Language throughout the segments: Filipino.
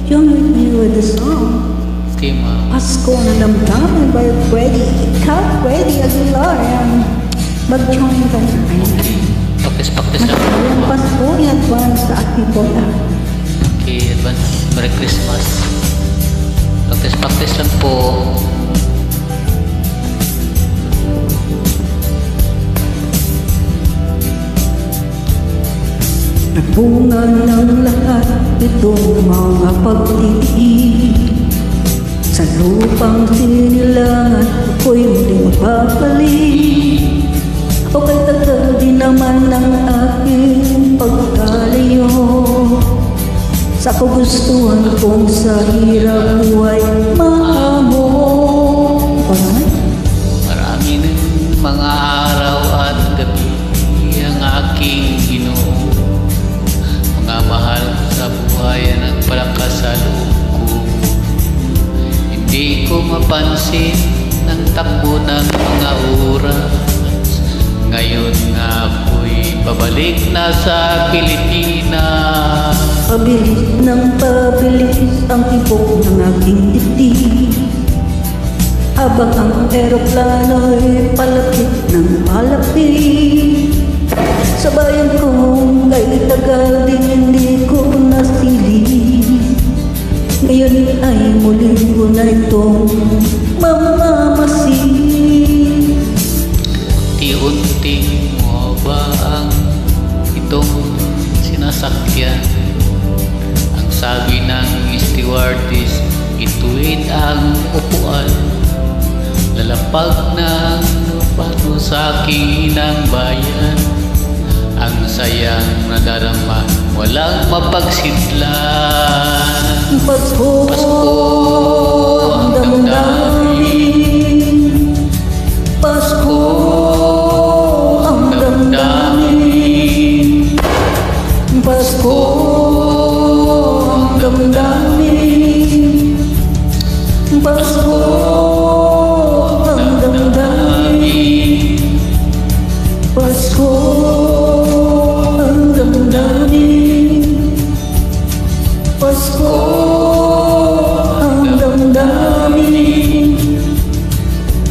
Join with me with the song Okay, ma'am. Pasko na Damdamin by Freddy Aguilar. Mag-join ka na. Pakis lang po. Magandang Pasko in advance sa ating bola. Okay, advance. Merry Christmas. Pakis lang po. Nagbunga ng lahat itong mga pagtitig. Sa lupang sinilangan ako'y muling mapapalik. O kay tagal din naman ng aking pagkalayo. Sa kagustuhan kong sa hirap buhay maamo. Marami ng mga araw at gabi ang aking Ginoo. Mga mahal sa buhay ang nagpalakas sa loob ko. Hindi ko mapansin ang takbo ng mga oras. Ngayon nga ako'y pabalik na sa Pilipinas. Pabilis ng pabilis ang tibok ng aking dibdib. Habang ang eroplano'y palapit ng palapit. Sa bayan kong kay tagal din hindi ko nasilip. Ngayon ay muling ko na itong mamamasid. Unti-unting mo ba ang itong sinasakyan? Ang sabi ng stewardess, ituwid ang upuan. Lalapag ng pato sa aking inang bayan. Ang sayang nadarama, walang mapagsidlan. Pasko ang damdamin. Pasko ang damdamin. Pasko ang damdamin. Pasko ang damdamin. Pasko ang damdamin. Pasko ang damdamin.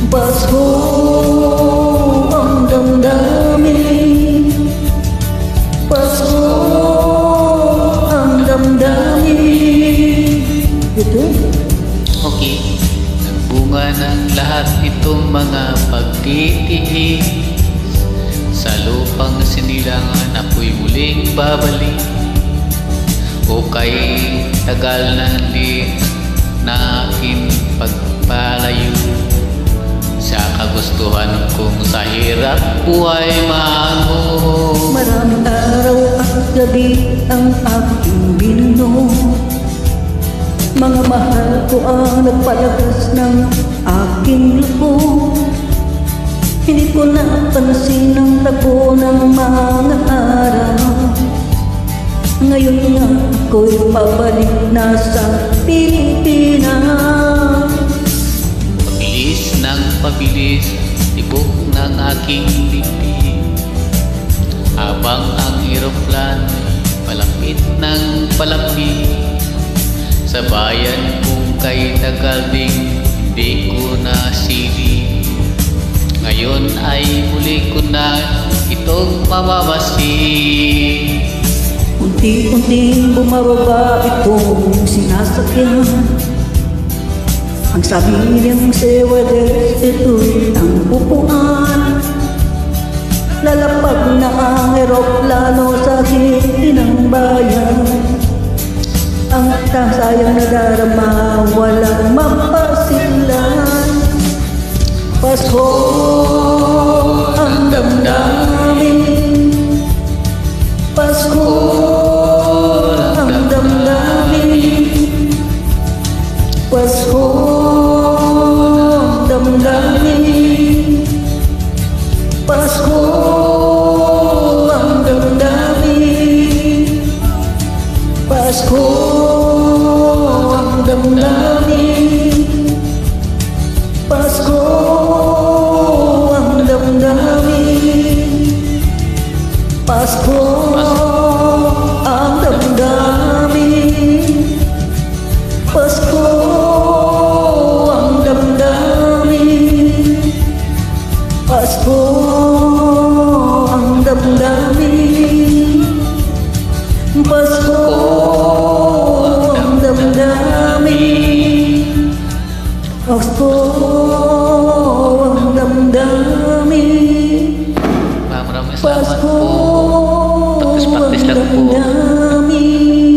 Pasko ang damdamin. Pasko ang damdamin. Ito? Okay, nagbunga ng lahat itong mga pagtitiis. Sa lupang sinilangan ako'y muling babalik. O kay tagal na di na aking pagpalayo. Sa kagustuhan kong sa hirap buhay maano. Maraming araw at gabi ang aking binuno. Mga mahal ko ang nagpalagas ng aking loob. Hindi ko napansin ang tago ng mga araw. Ngayon nga ako'y pabalik na sa Pilipinas. Pabilis ng pabilis, tibok ng aking dibdib. Habang ang eroplan palapit ng palapit. Sa bayan kong kay tagal ding hindi ko nasilip. Ngayon ay muli ko na itong mamamasid. Unti-unting bumababa itong sinasakyan. Ang sabi niyang stewardess, ito'y ang upuan. Lalapag na ang eroplano sa gitna ng bayan. Ang sayang nadarama, walang mapasilan. Pasko ang damdamin. Pasko ang damdamin. Pasko ang damdamin. Pasko ang damdamin. Pasko ang damdamin. Pasko ang damdamin. Pasko ang damdamin. Pasko ang damdamin, Pasko ang damdamin, Pasko ang damdamin, Maraming salamat Pasko po. Practice lang po. ang damdamin.